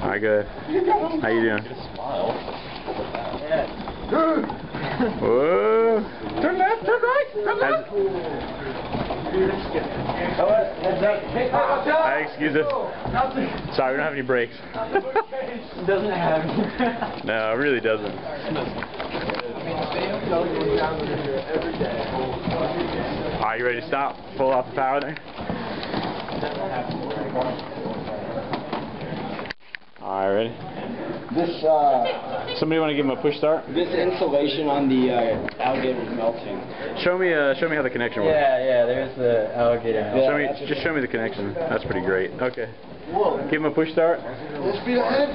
Alright, good. How you doing? Smile. Whoa! Turn left, turn right, turn left. Excuse us. Sorry, we don't have any brakes. It doesn't have. No, it really doesn't. Alright, you ready to stop? Pull off the power there? Alright, ready? This Somebody want to give him a push start? this insulation on the alligator is melting. Show me how the connection works. Yeah, there's the alligator. Yeah. Just show me the connection. That's pretty great. Okay. Give him a push start. Speed ahead.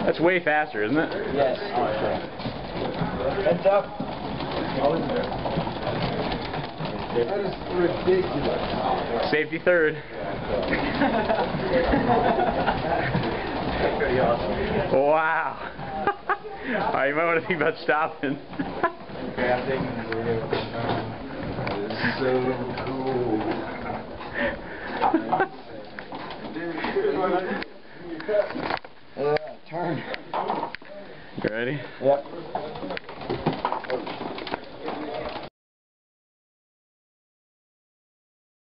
That's way faster, isn't it? Yes. Heads up. That is ridiculous. Safety third. Pretty awesome. Wow. Alright, you might want to think about stopping. Okay, I'm taking the video. That is so cool. Turn. You ready? Yep.